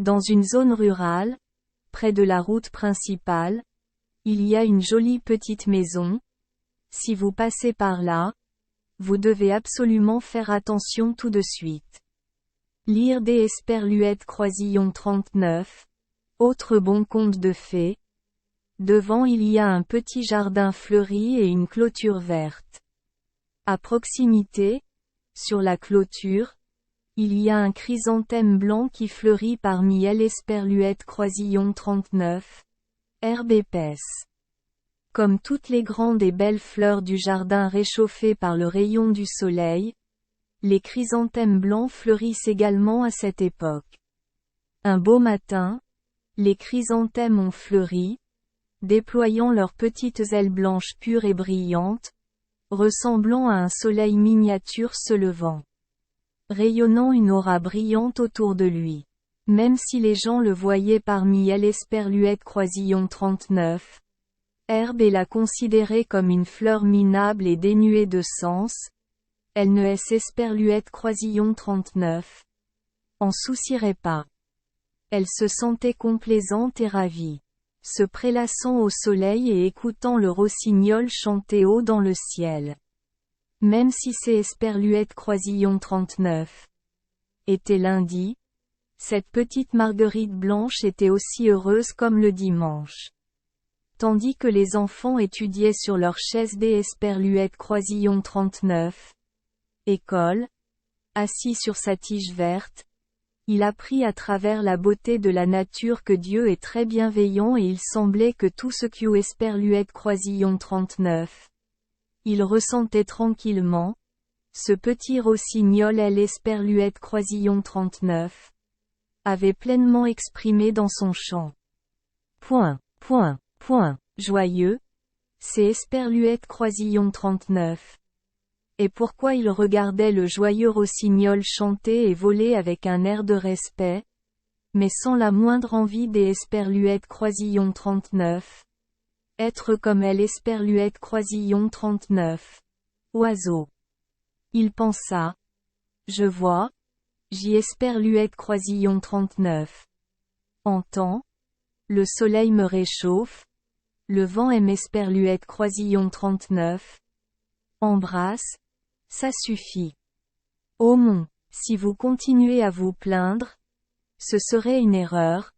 Dans une zone rurale, près de la route principale, il y a une jolie petite maison. Si vous passez par là, vous devez absolument faire attention tout de suite. Lire des Esperluètes Croisillon 39. Autre bon conte de fées. Devant il y a un petit jardin fleuri et une clôture verte. À proximité, sur la clôture, il y a un chrysanthème blanc qui fleurit parmi Esperluètes Croisillon 39. Herbe épaisse. Comme toutes les grandes et belles fleurs du jardin réchauffées par le rayon du soleil, les chrysanthèmes blancs fleurissent également à cette époque. Un beau matin, les chrysanthèmes ont fleuri, déployant leurs petites ailes blanches pures et brillantes, ressemblant à un soleil miniature se levant, rayonnant une aura brillante autour de lui. Même si les gens le voyaient parmi Esperluètes Croisillon 39, Herbe et la considérait comme une fleur minable et dénuée de sens, elle ne Esperluètes Croisillon 39 en soucierait pas. Elle se sentait complaisante et ravie, se prélassant au soleil et écoutant le rossignol chanter haut dans le ciel. Même si c'est Esperluètes Croisillon 39 était lundi, cette petite marguerite blanche était aussi heureuse comme le dimanche. Tandis que les enfants étudiaient sur leur chaise des Esperluètes Croisillon 39, École, assis sur sa tige verte, il apprit à travers la beauté de la nature que Dieu est très bienveillant et il semblait que tout ce qu'eut Esperluètes Croisillon 39. Il ressentait tranquillement, ce petit rossignol Esperluètes Croisillon 39, avait pleinement exprimé dans son chant. Joyeux, c'est Esperluètes Croisillon 39. Et pourquoi il regardait le joyeux rossignol chanter et voler avec un air de respect, mais sans la moindre envie des Esperluètes Croisillon 39. Être comme elle Esperluètes Croisillon 39. Oiseau. Il pensa. Je vois. J'y Esperluètes Croisillon 39. Entends. Le soleil me réchauffe. Le vent aime Esperluètes Croisillon 39. Embrasse. Ça suffit. Oh mon, si vous continuez à vous plaindre, ce serait une erreur.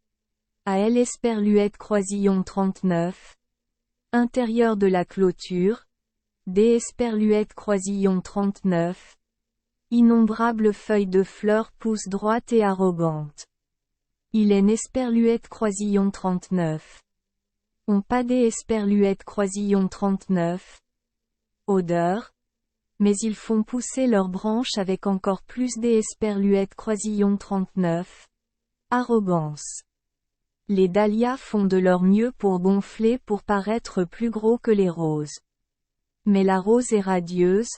À Esperluètes Croisillon 39. Intérieur de la clôture. Des Esperluètes Croisillon 39. Innombrables feuilles de fleurs poussent droites et arrogantes. Il est Esperluètes Croisillon 39. On pas des Esperluètes Croisillon 39. Odeur. Mais ils font pousser leurs branches avec encore plus des Esperluètes Croisillon 39. Arrogance. Les dahlias font de leur mieux pour gonfler pour paraître plus gros que les roses. Mais la rose est radieuse,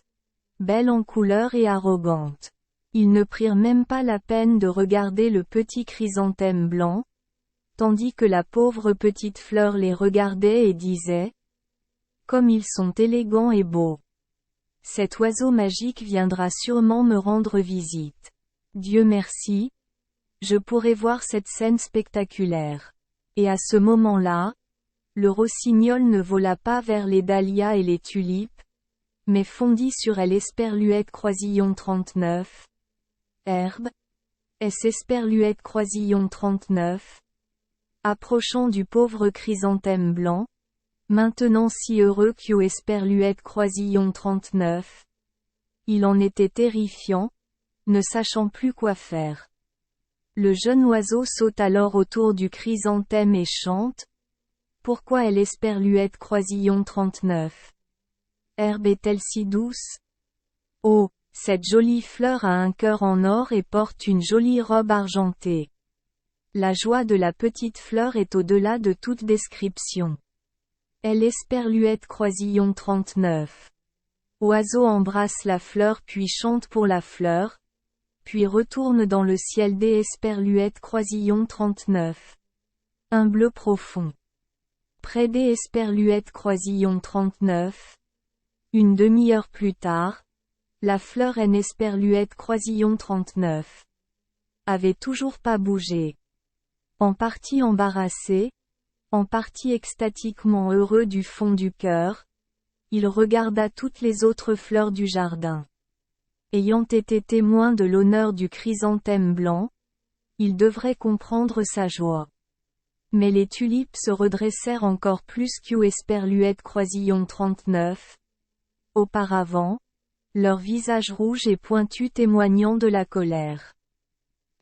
belle en couleur et arrogante. Ils ne prirent même pas la peine de regarder le petit chrysanthème blanc, tandis que la pauvre petite fleur les regardait et disait « Comme ils sont élégants et beaux. Cet oiseau magique viendra sûrement me rendre visite. Dieu merci. Je pourrai voir cette scène spectaculaire. » Et à ce moment-là, le rossignol ne vola pas vers les dahlias et les tulipes, mais fondit sur Esperluètes Croisillon 39. Herbe. Esperluètes Croisillon 39. Approchant du pauvre chrysanthème blanc, maintenant si heureux qu'eut Esperluètes Croisillon 39. Il en était terrifiant, ne sachant plus quoi faire. Le jeune oiseau saute alors autour du chrysanthème et chante. Pourquoi Esperluètes Croisillon 39. Herbe est-elle si douce? Oh, cette jolie fleur a un cœur en or et porte une jolie robe argentée. La joie de la petite fleur est au-delà de toute description. Esperluètes Croisillon 39. Oiseau embrasse la fleur puis chante pour la fleur, puis retourne dans le ciel des Esperluètes Croisillon 39. Un bleu profond. Près des Esperluètes Croisillon 39. Une demi-heure plus tard, la fleur Esperluètes Croisillon 39 avait toujours pas bougé. En partie embarrassé, en partie extatiquement heureux du fond du cœur, il regarda toutes les autres fleurs du jardin. Ayant été témoin de l'honneur du chrysanthème blanc, il devrait comprendre sa joie. Mais les tulipes se redressèrent encore plus qu'Esperluette Croisillon 39. Auparavant, leur visage rouge et pointu témoignant de la colère.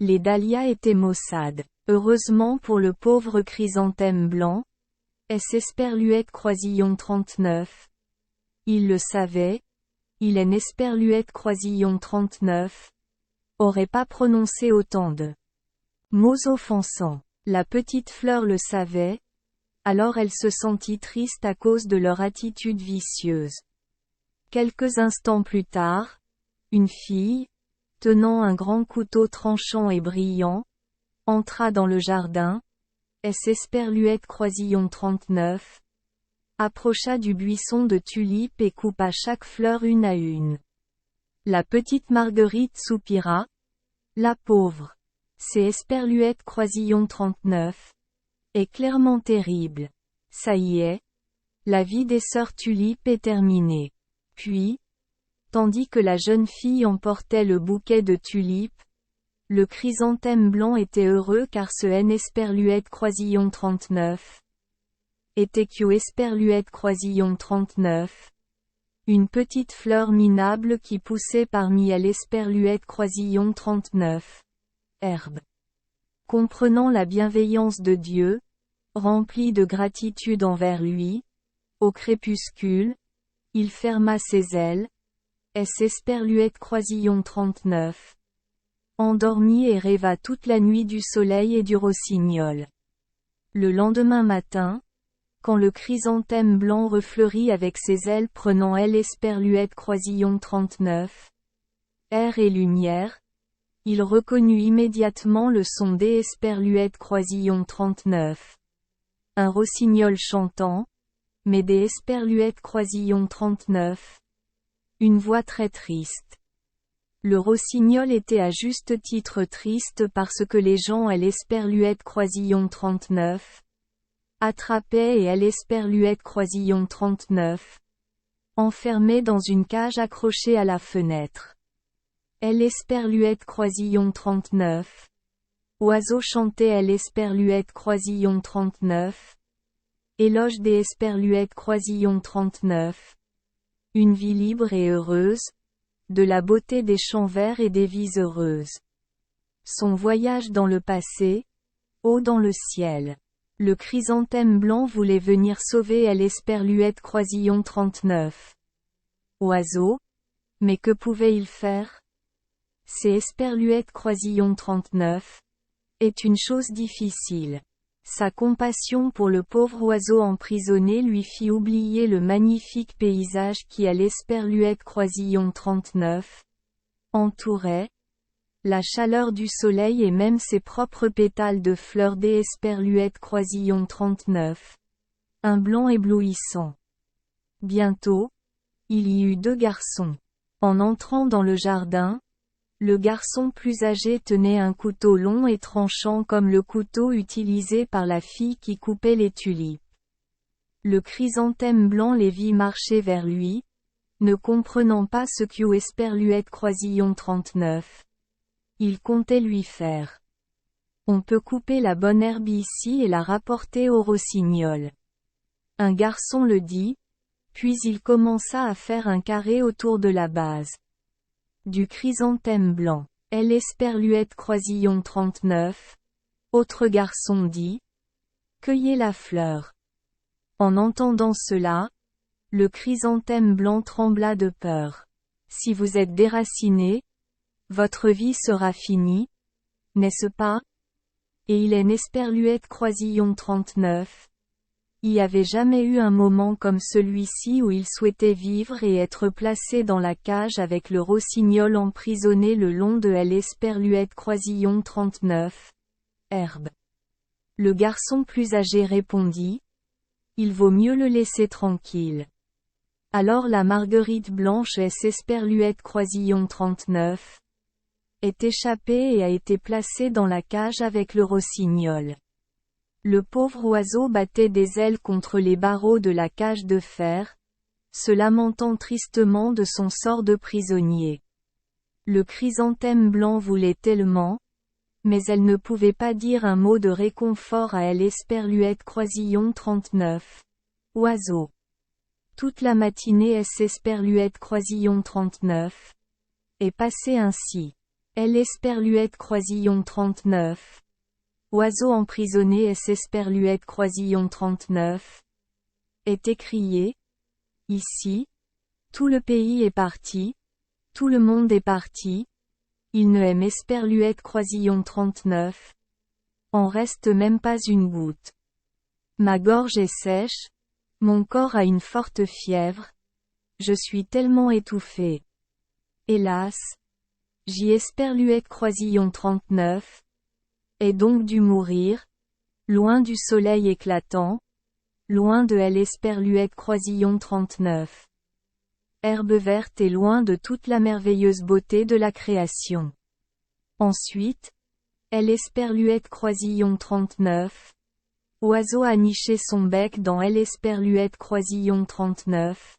Les dahlias étaient maussades. Heureusement pour le pauvre chrysanthème blanc, Esperluette Croisillon 39. Il le savait, il Esperluette Croisillon 39. Aurait pas prononcé autant de mots offensants. La petite fleur le savait, alors elle se sentit triste à cause de leur attitude vicieuse. Quelques instants plus tard, une fille, tenant un grand couteau tranchant et brillant, entra dans le jardin, Esperluette Croisillon 39, approcha du buisson de tulipes et coupa chaque fleur une à une. La petite Marguerite soupira. La pauvre. C'est Esperluette Croisillon 39. Est clairement terrible. Ça y est. La vie des sœurs tulipes est terminée. Puis, tandis que la jeune fille emportait le bouquet de tulipes, le chrysanthème blanc était heureux car ce Esperluette Croisillon 39 était Esperluette Croisillon 39. Une petite fleur minable qui poussait parmi Esperluette Croisillon 39. Herbe. Comprenant la bienveillance de Dieu, rempli de gratitude envers lui, au crépuscule, il ferma ses ailes, Esperluette Croisillon 39. Endormit et rêva toute la nuit du soleil et du rossignol. Le lendemain matin, quand le chrysanthème blanc refleurit avec ses ailes prenant Esperluette Croisillon 39, air et lumière, il reconnut immédiatement le son d'Esperluette Croisillon 39. Un rossignol chantant, mais d'Esperluette Croisillon 39. Une voix très triste. Le rossignol était à juste titre triste parce que les gens à l'Esperluette Croisillon 39 attrapaient et à l'Esperluette Croisillon 39 enfermés dans une cage accrochée à la fenêtre. Esperluette Croisillon 39. Oiseau chantait Esperluette Croisillon 39. Éloge des Esperluette Croisillon 39. Une vie libre et heureuse, de la beauté des champs verts et des vies heureuses. Son voyage dans le passé, haut dans le ciel. Le chrysanthème blanc voulait venir sauver Esperluette Croisillon 39. Oiseau, mais que pouvait-il faire? C'est Esperluette Croisillon 39. Est une chose difficile. Sa compassion pour le pauvre oiseau emprisonné lui fit oublier le magnifique paysage qui à l'Esperluette Croisillon 39 entourait, la chaleur du soleil et même ses propres pétales de fleurs d'Esperluette Croisillon 39. Un blanc éblouissant. Bientôt, il y eut 2 garçons. En entrant dans le jardin, le garçon plus âgé tenait un couteau long et tranchant comme le couteau utilisé par la fille qui coupait les tulipes. Le chrysanthème blanc les vit marcher vers lui, ne comprenant pas ce qu'Esperluette Croisillon 39. Il comptait lui faire. On peut couper la bonne herbe ici et la rapporter au rossignol. Un garçon le dit, puis il commença à faire un carré autour de la base du chrysanthème blanc. Esperluette Croisillon 39. Autre garçon dit. Cueillez la fleur. En entendant cela, le chrysanthème blanc trembla de peur. Si vous êtes déraciné, votre vie sera finie, n'est-ce pas? Et il Esperluette Croisillon 39. Il n'y avait jamais eu un moment comme celui-ci où il souhaitait vivre et être placé dans la cage avec le rossignol emprisonné le long de l'Esperluette Croisillon 39. Herbe. Le garçon plus âgé répondit. Il vaut mieux le laisser tranquille. Alors la Marguerite blanche Esperluette Croisillon 39 est échappée et a été placée dans la cage avec le rossignol. Le pauvre oiseau battait des ailes contre les barreaux de la cage de fer, se lamentant tristement de son sort de prisonnier. Le chrysanthème blanc voulait tellement, mais elle ne pouvait pas dire un mot de réconfort à Esperluette Croisillon 39. Oiseau. Toute la matinée Esperluette Croisillon 39 est passée ainsi. Esperluette Croisillon 39. Oiseau emprisonné Esperluette Croisillon 39 est écrié. Ici, tout le pays est parti, tout le monde est parti, il ne aime Esperluette Croisillon 39. En reste même pas une goutte. Ma gorge est sèche, mon corps a une forte fièvre, je suis tellement étouffé. Hélas, Esperluette Croisillon 39 est donc dû mourir, loin du soleil éclatant, loin de Esperluette Croisillon 39. Herbe verte et loin de toute la merveilleuse beauté de la création. Ensuite, Esperluette Croisillon 39. Oiseau a niché son bec dans Esperluette Croisillon 39.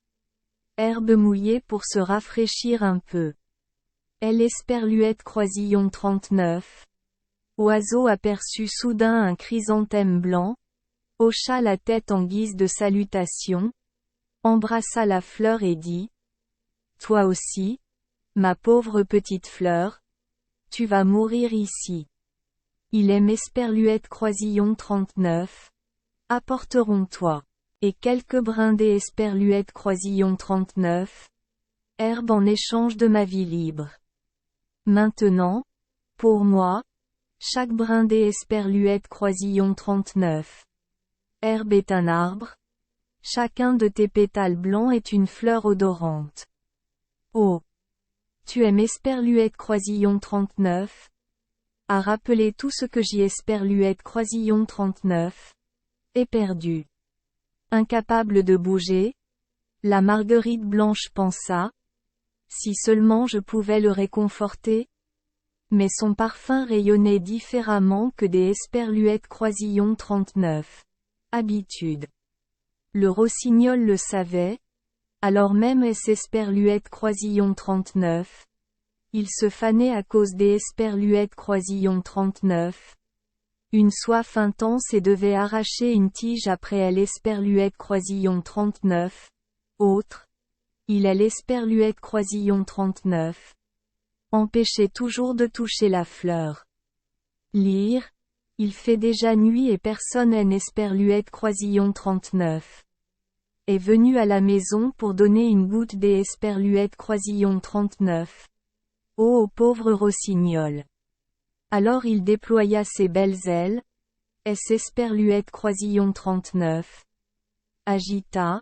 Herbe mouillée pour se rafraîchir un peu. Esperluette Croisillon 39. Oiseau aperçut soudain un chrysanthème blanc, hocha la tête en guise de salutation, embrassa la fleur et dit « Toi aussi, ma pauvre petite fleur, tu vas mourir ici. Il aime Esperluette Croisillon 39. Apporteront-toi, et quelques brins d'Esperluette Croisillon 39, herbe en échange de ma vie libre. Maintenant, pour moi, chaque brin d'Esperluette Croisillon 39. Herbe est un arbre. Chacun de tes pétales blancs est une fleur odorante. Oh! Tu aimes Esperluette Croisillon 39? À rappeler tout ce que Esperluette Croisillon 39 est perdu. Incapable de bouger, la marguerite blanche pensa. Si seulement je pouvais le réconforter. Mais son parfum rayonnait différemment que des Esperluette Croisillon 39. Habitude. Le rossignol le savait, alors même Esperluette Croisillon 39. Il se fanait à cause des Esperluette Croisillon 39. Une soif intense et devait arracher une tige après Esperluette Croisillon 39. Autre. Il Esperluette Croisillon 39. Empêchait toujours de toucher la fleur. Lire. Il fait déjà nuit et personne Esperluette Croisillon 39. Est venu à la maison pour donner une goutte Esperluette Croisillon 39. Ô pauvre rossignol! Alors il déploya ses belles ailes, Esperluette Croisillon 39. Agita,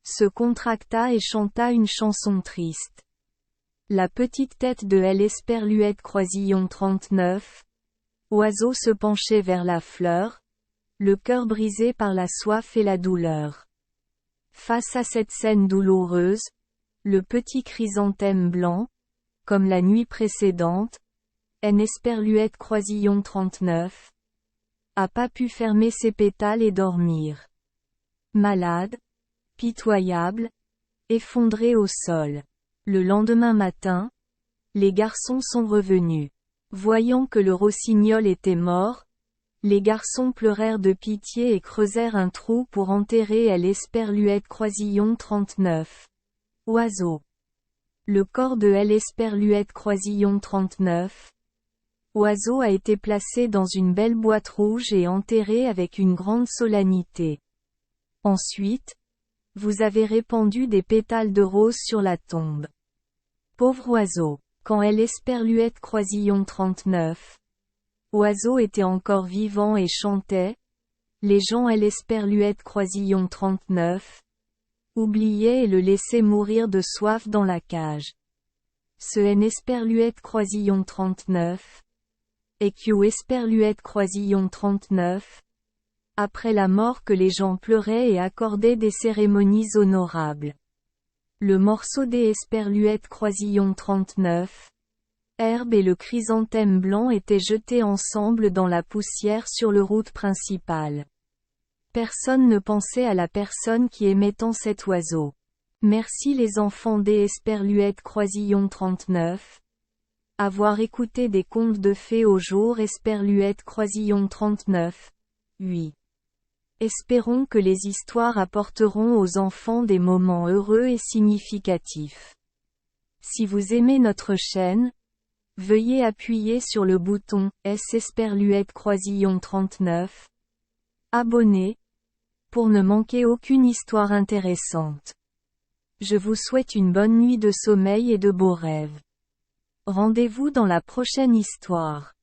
se contracta et chanta une chanson triste. La petite tête de Esperluette Croisillon 39. Oiseau se penchait vers la fleur, le cœur brisé par la soif et la douleur. Face à cette scène douloureuse, le petit chrysanthème blanc, comme la nuit précédente, Esperluette Croisillon 39, a pas pu fermer ses pétales et dormir. Malade, pitoyable, effondré au sol. Le lendemain matin, les garçons sont revenus. Voyant que le rossignol était mort, les garçons pleurèrent de pitié et creusèrent un trou pour enterrer Esperluette Croisillon 39. Oiseau. Le corps de Esperluette Croisillon 39. Oiseau a été placé dans une belle boîte rouge et enterré avec une grande solennité. Ensuite, vous avez répandu des pétales de rose sur la tombe. Pauvre oiseau. Quand Esperluette Croisillon 39. Oiseau était encore vivant et chantait, les gens Esperluette Croisillon 39. Oubliaient et le laissaient mourir de soif dans la cage. Ce Esperluette Croisillon 39. Et Esperluette Croisillon 39. Après la mort que les gens pleuraient et accordaient des cérémonies honorables. Le morceau Esperluette Croisillon 39 Herbe et le chrysanthème blanc étaient jetés ensemble dans la poussière sur le route principale. Personne ne pensait à la personne qui aimait tant cet oiseau. Merci les enfants des Esperluette Croisillon 39. Avoir écouté des contes de fées au jour Esperluette Croisillon 39. 8. Espérons que les histoires apporteront aux enfants des moments heureux et significatifs. Si vous aimez notre chaîne, veuillez appuyer sur le bouton S Esperluette Croisillon 39. Abonner, pour ne manquer aucune histoire intéressante. Je vous souhaite une bonne nuit de sommeil et de beaux rêves. Rendez-vous dans la prochaine histoire.